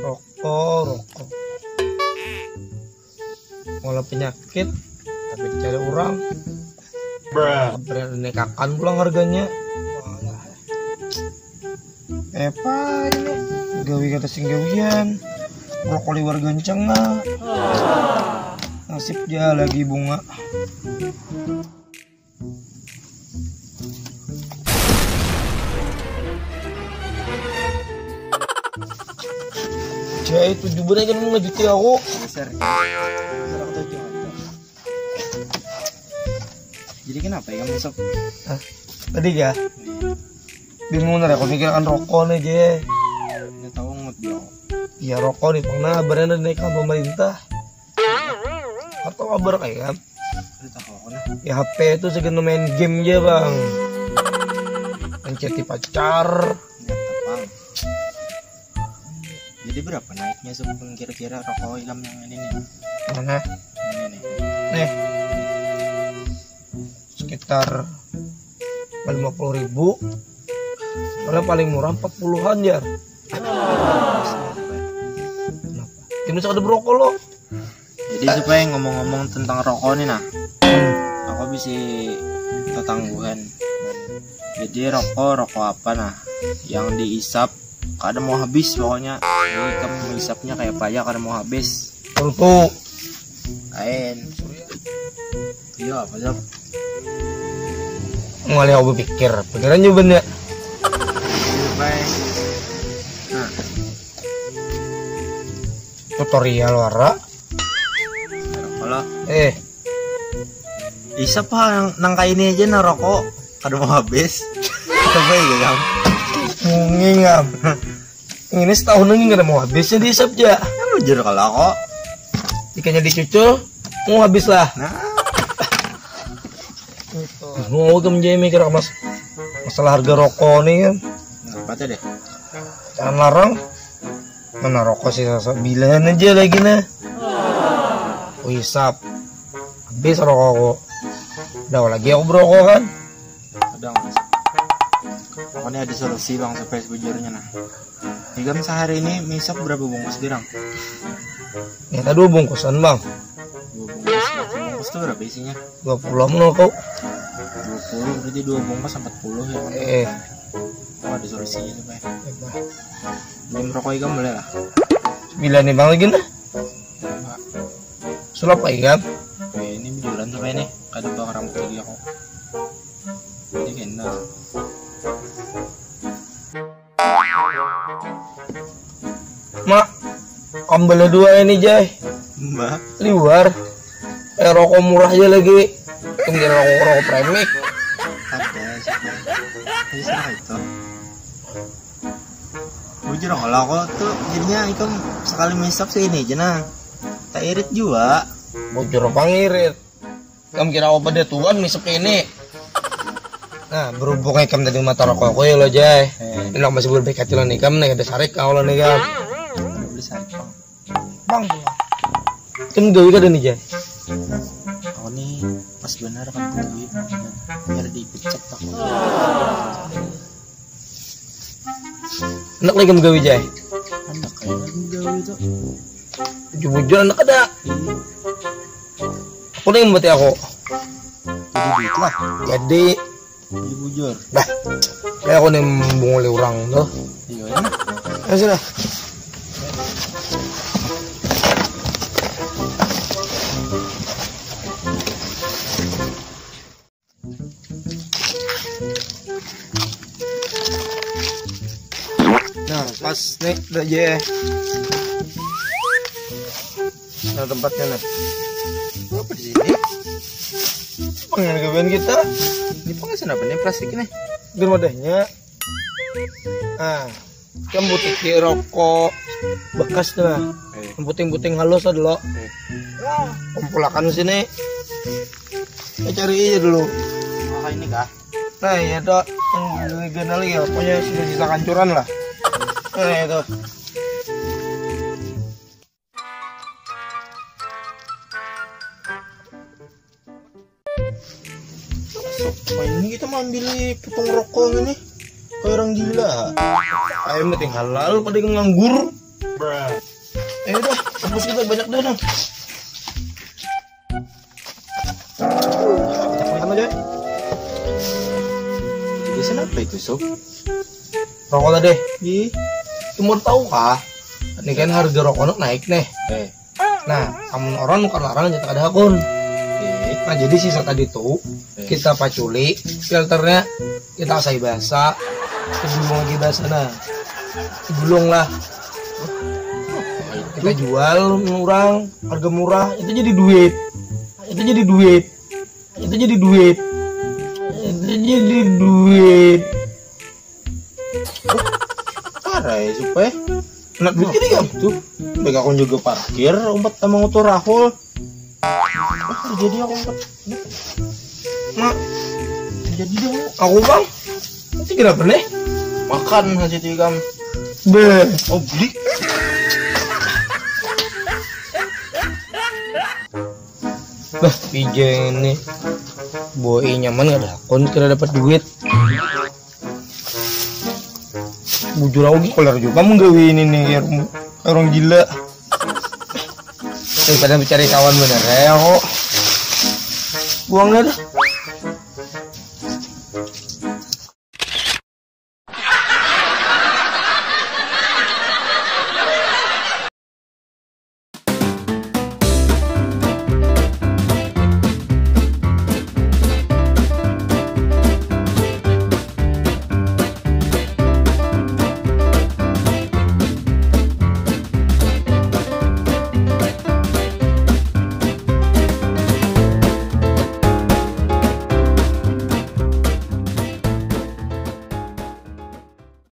Rokok. Malah penyakit, tapi cari orang. Berani nekakan pulang harganya. Apa ini? Gawi kata singgawian. Rokok liwar gancang lah. Nasib dia lagi bunga. Jaya itu juga kan mau ngejuti aku. Jadi kenapa ya masuk? Tadi ya? Bingung nih, aku mikirkan rokok nih Jaya. Nggak tahu ngebilang. Iya rokok nih, pernah kabarnya naikkan pemerintah. Atau kabar kayak? Ya HP itu segini main game aja bang. Menceti pacar. Jadi berapa naiknya sebelum kira-kira rokok ilham yang ini nih? Mana? Ini nih. Nih. Sekitar 50.000. Soalnya paling murah 40-an ya. Kenapa? Ini bisa ada berokok lo. Jadi supaya ngomong-ngomong tentang rokok nih nah, aku bisa ketangguhan. Jadi rokok apa nah? Yang diisap kadang mau habis pokoknya. Jadi kamu mengisapnya kayak payah kadang mau habis. Tentu. Kain. Iya apa sih? Mulai aku pikir, pikiran juga bener. Nah, tutorial wara. kalau isap apa nang kayak ini aja nah rokok kadang mau habis. Coba ya kan? Mungkin ngam. Ini setahun lagi nggak ada mau habisnya diisap ya. Jujur kalau kok Ikannya dicucul mau habis lah. nah Mau ke menjadi mikir masalah harga rokok nih kan. apa tuh deh? Jangan larang. Mana rokok sih bilan aja lagi nah. Isap. Habis rokok. Udah lagi aku berokok kan. Kadang pokoknya ada solusi bang supaya sejujurnya nah. Ini kan sehari ini misap berapa bungkus dirang? Ya tadi 2 bungkusan bang. 2 bungkus. 2 bungkus tuh berapa isinya? 20 menol kau. 20 berarti 2 bungkus 40 ya. Oh ada solusinya supaya. Belum rokok ikan boleh lah. 9 nih bang lagi nah. Sulap ikan. Ini jualan supaya nih. Kadang bang rambut lagi aku. Jadi kena. Mak, kambelnya 2 ini Jay. Mbak. Liwar. Rokok murah aja lagi. Kemudian rokok premik. Ada jadi serah itu. Bujur kalau aku tuh jadinya ikan sekali misap sih ini jenah. Tak irit juga. Bocor pangirit. Kamu kira apa dia tuan misep ini? Nah, berhubung ikam tadi mata rokok aku ya lo Jay. Ini masih berbaik hati lo nih kam nih ada sarik kau lo nih kam. Beli sarik Bang. Kan gawe kada nih Jay. aku nih pas benar kan duit biar dipecat aku. Enak lagi kamu gawe Jay. Anak kayak lagi gawe itu. Bujur anak ada. Aku nih yang berarti aku. Jadi duit lah. Jadi Jadi bujur. dah. Kayak aku nih membunguli orang tuh. Iya ya. Ya sudah. Nah, pas nih udah aja. Nah, tempatnya nih. Apa di sini? Pengen gawean kita. Ini pengasan apa nih plastik ini? Biar wadahnya. Nah, kan butik rokok bekas tuh nah. Puting-puting halus ada lo. Kumpulakan sini. Cari aja dulu. Oh ini kah? Nah, ya tuh yang legal lagi ya, pokoknya sisa kancuran lah. Nah, itu. Ini kita mau ambil potong rokok ini kayak orang gila. Ayo penting halal pada nganggur. Udah, hapus kita banyak dah dong. Apa aja? Jadi kenapa itu sob? Rokok tadi. Ih, Kamu tahu kah? Ini kan harga rokok naik nih. Nah, kamu orang nuker larang jatah ada akun. Nah, jadi sisa tadi tuh kita paculi, filternya kita asai basah, digulung lagi basah. Nah, digulung lah. Kita jual murah, harga murah, itu jadi duit. Itu jadi duit. Itu jadi duit. Itu jadi duit. parah ya supaya Nak duit gini kan? tuh. Baik aku juga parkir, umpet sama motor Rahul. Jadi aku umpet. Mak, Jadi dong. aku bang. Nanti kenapa nih? Makan aja tikam. Be. Oh beli. Bah, pijen nih. Boy nyaman gak ada akun kira dapat duit. Bujur aku koler juga kamu gawin ini kayak orang gila. Daripada mencari kawan bener ya kok. Buang dah.